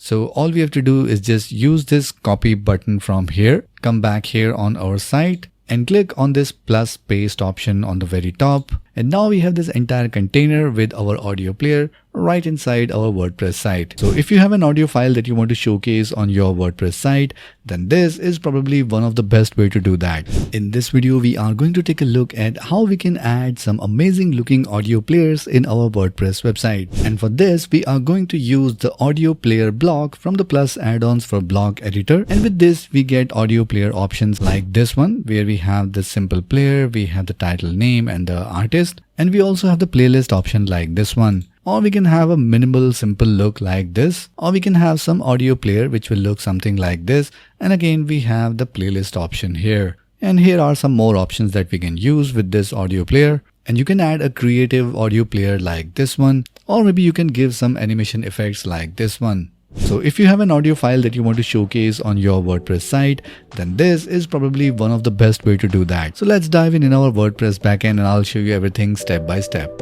So all we have to do is just use this copy button from here, come back here on our site and click on this plus paste option on the very top. And now we have this entire container with our audio player right inside our WordPress site. So if you have an audio file that you want to showcase on your WordPress site, then this is probably one of the best way to do that. In this video, we are going to take a look at how we can add some amazing looking audio players in our WordPress website. And for this, we are going to use the audio player block from the Plus add-ons for blog editor. And with this, we get audio player options like this one, where we have the simple player, we have the title name and the artist. And we also have the playlist option like this one. Or we can have a minimal simple look like this, or we can have some audio player which will look something like this. And again, we have the playlist option here. And here are some more options that we can use with this audio player. And you can add a creative audio player like this one, or maybe you can give some animation effects like this one. So if you have an audio file that you want to showcase on your WordPress site, then this is probably one of the best way to do that. So let's dive in our WordPress backend and I'll show you everything step by step.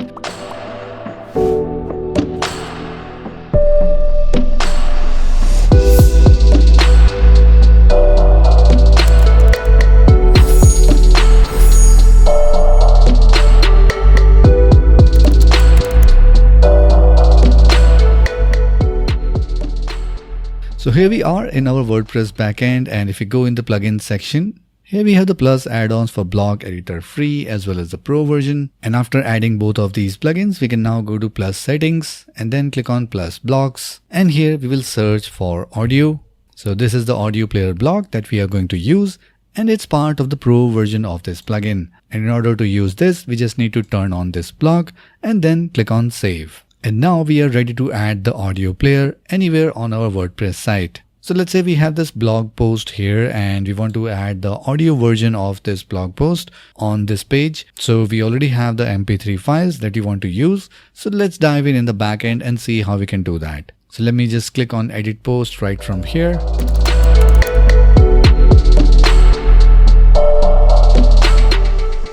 So here we are in our WordPress backend, and if you go in the plugins section, here we have the Plus add-ons for blog editor free as well as the pro version. And after adding both of these plugins, we can now go to Plus settings and then click on Plus blocks. And here we will search for audio. So this is the audio player block that we are going to use, and it's part of the pro version of this plugin. And in order to use this, we just need to turn on this block and then click on save. And now we are ready to add the audio player anywhere on our WordPress site. So let's say we have this blog post here and we want to add the audio version of this blog post on this page. So we already have the MP3 files that we want to use. So let's dive in the backend and see how we can do that. So let me just click on edit post right from here.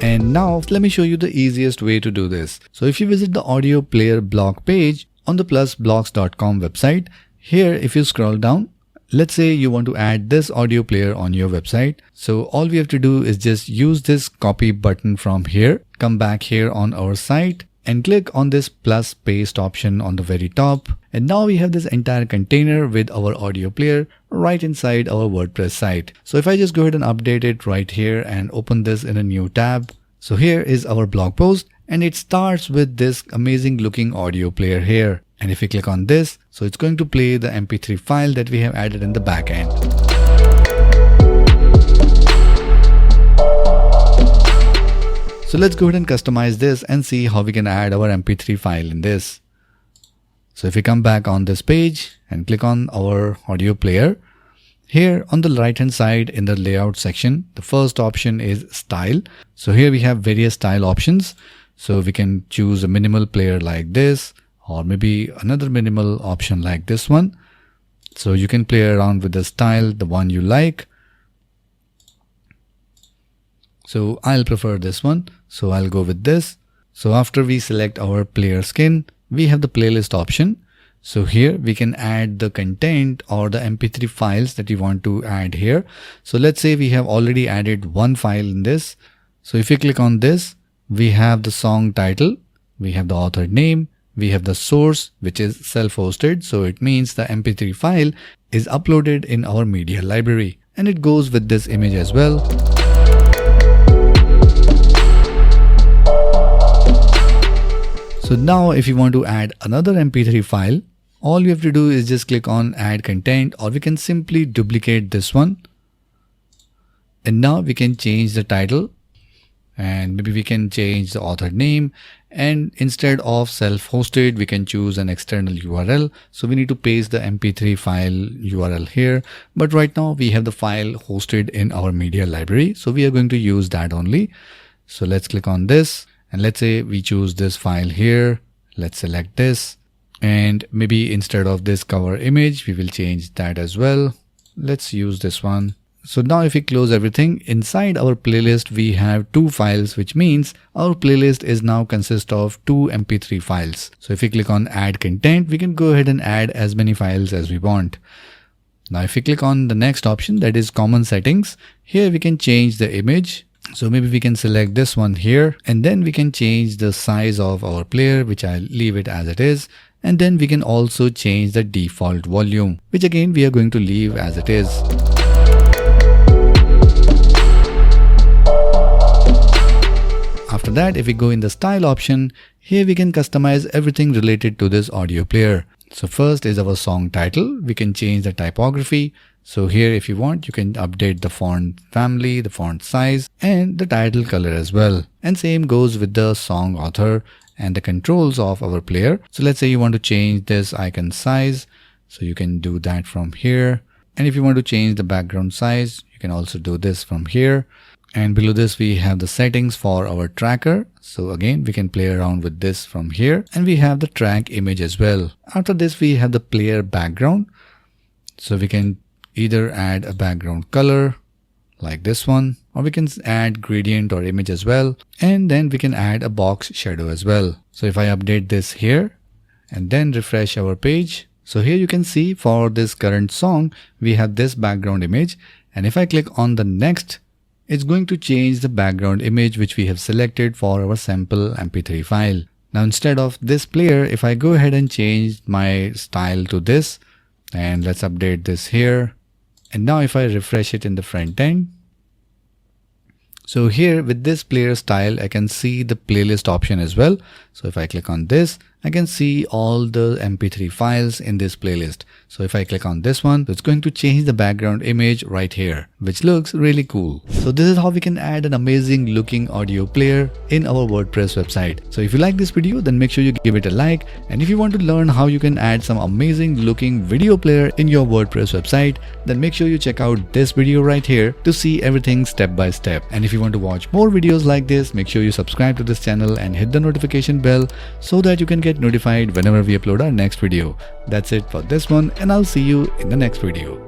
And now let me show you the easiest way to do this. So if you visit the audio player block page on the plusblocks.com website, here if you scroll down, let's say you want to add this audio player on your website. So all we have to do is just use this copy button from here, come back here on our site and click on this plus paste option on the very top. And now we have this entire container with our audio player right inside our WordPress site. So if I just go ahead and update it right here and open this in a new tab. So here is our blog post and it starts with this amazing looking audio player here. And if we click on this, so it's going to play the MP3 file that we have added in the back end. So let's go ahead and customize this and see how we can add our MP3 file in this. So if we come back on this page and click on our audio player, here on the right hand side in the layout section, the first option is style. So here we have various style options. So we can choose a minimal player like this, or maybe another minimal option like this one. So you can play around with the style, the one you like. So I'll prefer this one. So I'll go with this. So after we select our player skin, we have the playlist option. So here we can add the content or the MP3 files that we want to add here. So let's say we have already added one file in this. So if you click on this, we have the song title, we have the author name, we have the source, which is self-hosted. So it means the MP3 file is uploaded in our media library, and it goes with this image as well. So now if you want to add another MP3 file, all you have to do is just click on add content, or we can simply duplicate this one. And now we can change the title, and maybe we can change the author name, and instead of self-hosted, we can choose an external URL. So we need to paste the MP3 file URL here. But right now we have the file hosted in our media library. So we are going to use that only. So let's click on this. And let's say we choose this file here. Let's select this. And maybe instead of this cover image, we will change that as well. Let's use this one. So now if we close everything, inside our playlist we have 2 files, which means our playlist is now consist of 2 MP3 files. So if we click on add content, we can go ahead and add as many files as we want. Now if we click on the next option, that is common settings, here we can change the image. So maybe we can select this one here, and then we can change the size of our player, which I'll leave it as it is. And then we can also change the default volume, which again we are going to leave as it is. After that, if we go in the style option, here we can customize everything related to this audio player. So first is our song title. We can change the typography. So here if you want, you can update the font family, the font size, and the title color as well. And same goes with the song author and the controls of our player. So let's say you want to change this icon size. So you can do that from here. And if you want to change the background size, you can also do this from here. And below this we have the settings for our tracker. So again we can play around with this from here, and we have the track image as well. After this we have the player background. So we can either add a background color like this one, or we can add gradient or image as well, and then we can add a box shadow as well. So if I update this here and then refresh our page, so here you can see for this current song we have this background image, and if I click on the next, it's going to change the background image which we have selected for our sample MP3 file. Now instead of this player, if I go ahead and change my style to this, and let's update this here, and now if I refresh it in the front end, so here with this player style I can see the playlist option as well. So if I click on this, I can see all the MP3 files in this playlist. So if I click on this one, it's going to change the background image right here, which looks really cool. So this is how we can add an amazing looking audio player in our WordPress website. So if you like this video, then make sure you give it a like. And if you want to learn how you can add some amazing looking video player in your WordPress website, then make sure you check out this video right here to see everything step by step. And if you want to watch more videos like this, make sure you subscribe to this channel and hit the notification bell so that you can get notified whenever we upload our next video. That's it for this one, and I'll see you in the next video.